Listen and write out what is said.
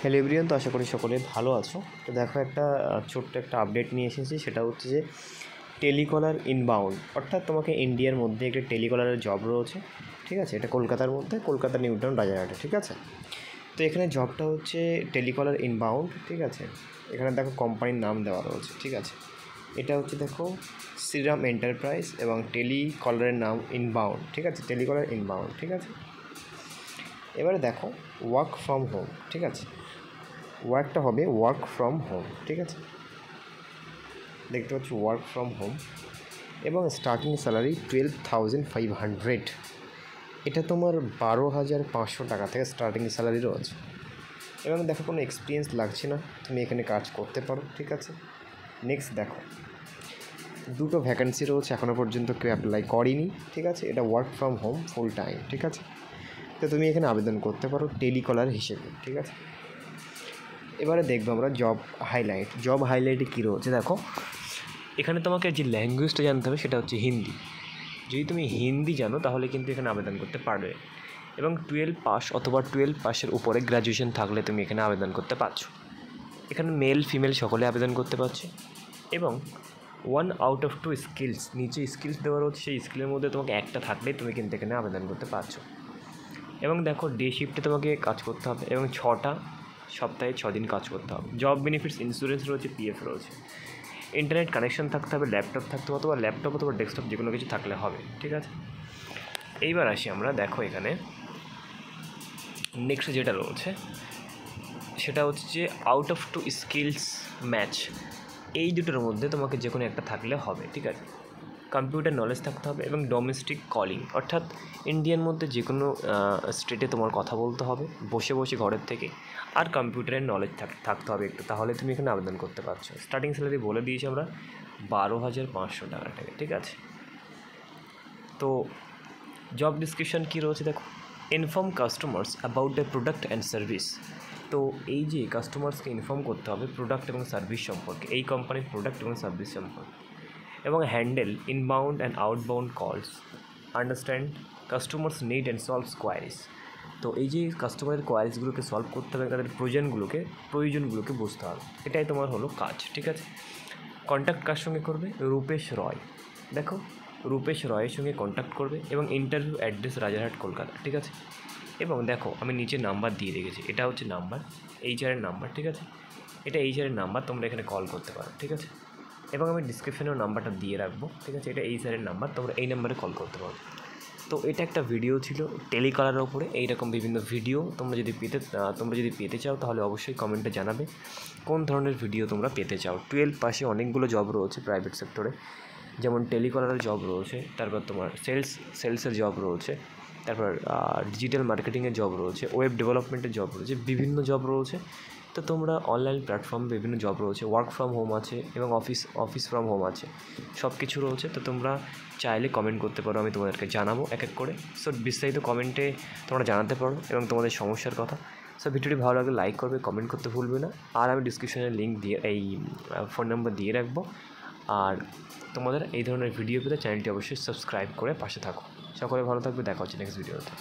Hello everyone, তো আশা করি সকলে ভালো আছো। তো দেখো একটা ছোট্ট একটা আপডেট নিয়ে এসেছি। সেটা হচ্ছে যে টেলিকলার ইনবাউন্ড, অর্থাৎ তোমাকে ইন্ডিয়ার মধ্যে একটা টেলিকলারের জব রয়েছে। ঠিক আছে, এটা কলকাতার মধ্যে, কলকাতা নিউ টাউন রাজারহাটে। ঠিক আছে, তো এখানে জবটা হচ্ছে টেলিকলার ইনবাউন্ড। ঠিক আছে, এখানে দেখো কোম্পানির নাম দেওয়া রয়েছে। ঠিক আছে, এটা হচ্ছে দেখো শ্রীরাম এন্টারপ্রাইজ এবং টেলিকলারের নাম ইনবাউন্ড। ঠিক আছে, টেলিকলার ইনবাউন্ড। ঠিক আছে, এবারে দেখো ওয়ার্ক ফ্রম হোম। ঠিক আছে, ওয়ার্কটা হবে ওয়ার্ক ফ্রম হোম। ঠিক আছে, দেখতে পাচ্ছি ওয়ার্ক ফ্রম হোম এবং স্টার্টিং স্যালারি 12,500। এটা তোমার 12,500 টাকা থেকে স্টার্টিং স্যালারি রয়েছে। এবং দেখো কোনো এক্সপিরিয়েন্স লাগছে না, তুমি এখানে কাজ করতে পারো। ঠিক আছে, নেক্সট দেখো দুটো ভ্যাকেন্সি রয়েছে, এখনও পর্যন্ত কেউ অ্যাপ্লাই করেনি। ঠিক আছে, এটা work from home full time. ঠিক আছে, তো তুমি এখানে আবেদন করতে পারো টেলিকলার হিসেবে। ঠিক আছে, এবারে দেখবো আমরা জব হাইলাইট। জব হাইলাইটে কী রয়েছে দেখো, এখানে তোমাকে যে ল্যাঙ্গুয়েজটা জানতে হবে সেটা হচ্ছে হিন্দি। যদি তুমি হিন্দি জানো তাহলে কিন্তু এখানে আবেদন করতে পারবে, এবং 12 পাস অথবা 12 পাসের উপরে গ্র্যাজুয়েশন থাকলে তুমি এখানে আবেদন করতে পারছো। এখানে মেল ফিমেল সকলে আবেদন করতে পারছে। এবং 1 আউট অফ 2 স্কিলস, নিচে স্কিলস দেওয়া রয়েছে, সেই স্কিলের মধ্যে তোমাকে একটা থাকলেই তুমি কিন্তু এখানে আবেদন করতে পারছো। এবং দেখো ডে শিফটে তোমাকে কাজ করতে হবে এবং সপ্তাহে 6 দিন কাজ করতে হবে। জব বেনিফিটস ইন্স্যুরেন্স রয়েছে, পিএফ রয়েছে। ইন্টারনেট কানেকশন থাকতে হবে, ল্যাপটপ থাকতে হবে, অথবা ল্যাপটপ অথবা ডেস্কটপ যে কোনো কিছু থাকলে হবে। ঠিক আছে, এইবার আসি আমরা, দেখো এখানে নেক্সট যেটা রয়েছে সেটা হচ্ছে যে আউট অফ 2 স্কিলস ম্যাচ, এই দুটোর মধ্যে তোমাকে যে কোনো একটা থাকলে হবে। ঠিক আছে, কম্পিউটার নলেজ থাকতে হবে এবং ডোমেস্টিক কলিং, অর্থাৎ ইন্ডিয়ার মধ্যে যে কোনো স্টেটে তোমার কথা বলতে হবে বসে বসে ঘরের থেকে, আর কম্পিউটারের নলেজ থাকতে হবে একটু, তাহলে তুমি এখানে আবেদন করতে পারছো। স্টার্টিং স্যালারি বলে দিয়েছি আমরা 12,500 টাকা থেকে। ঠিক আছে, তো জব ডিসক্রিপশন কী রয়েছে দেখো, inform customers about the product and service. তো এই যে কাস্টমার্সকে ইনফর্ম করতে হবে প্রোডাক্ট এবং সার্ভিস সম্পর্কে, এই কোম্পানির প্রোডাক্ট এবং সার্ভিস সম্পর্কে, এবং হ্যান্ডেল ইনবাউন্ড অ্যান্ড আউটবাউন্ড কলস, understand customers need and solves queries. তো এই যে কাস্টমারের কোয়ারিজগুলোকে সলভ করতে হবে, তাদের প্রয়োজনগুলোকে বুঝতে হবে, এটাই তোমার হলো কাজ। ঠিক আছে, কন্ট্যাক্ট কার সঙ্গে করবে, রূপেশ রয়। দেখো রূপেশ রয়ের সঙ্গে কন্ট্যাক্ট করবে এবং ইন্টারভিউ অ্যাড্রেস রাজারহাট কলকাতা। ঠিক আছে, এবং দেখো আমি নিচে নাম্বার দিয়ে রেখেছি, এটা হচ্ছে নাম্বার, এইচআরের নাম্বার। ঠিক আছে, এটা এইচআরের নাম্বার, তোমরা এখানে কল করতে পারো। ঠিক আছে, এবং আমি ডিসক্রিপশনেও নাম্বারটা দিয়ে রাখবো। ঠিক আছে, এটা এইচআরের নাম্বার, তোমরা এই নাম্বারে কল করতে পারো। তো এটা একটা ভিডিও ছিল টেলিকলারের ওপরে। এইরকম বিভিন্ন ভিডিও তোমরা যদি পেতে চাও তাহলে অবশ্যই কমেন্টে জানাবে কোন ধরনের ভিডিও তোমরা পেতে চাও। 12 পাশে অনেকগুলো জব রয়েছে প্রাইভেট সেক্টরে, যেমন টেলিকলারের জব রয়েছে, তারপর তোমার সেলসের জব রয়েছে, তারপর ডিজিটাল মার্কেটিংয়ের জব রয়েছে, ওয়েব ডেভেলপমেন্টের জব রয়েছে, বিভিন্ন জব রয়েছে। তো তোমরা অনলাইন প্ল্যাটফর্মে বিভিন্ন জব রয়েছে, ওয়ার্ক ফ্রম হোম আছে এবং অফিস ফ্রম হোম আছে, সব কিছু রয়েছে। তো তোমরা চাইলে কমেন্ট করতে পারো, আমি তোমাদেরকে জানাবো এক এক করে। সো বিস্তারিত কমেন্টে তোমরা জানাতে পারো এবং তোমাদের সমস্যার কথা। সো ভিডিওটি ভালো লাগলে লাইক করবে, কমেন্ট করতে ভুলবে না। আর আমি ডিসক্রিপশনে লিঙ্ক দিয়ে এই ফোন নাম্বার দিয়ে রাখবো। আর তোমাদের এই ধরনের ভিডিও পেতে চ্যানেলটি অবশ্যই সাবস্ক্রাইব করে পাশে থাকো। সকলে ভালো থাকবে, দেখা হচ্ছে নেক্সট ভিডিওতে।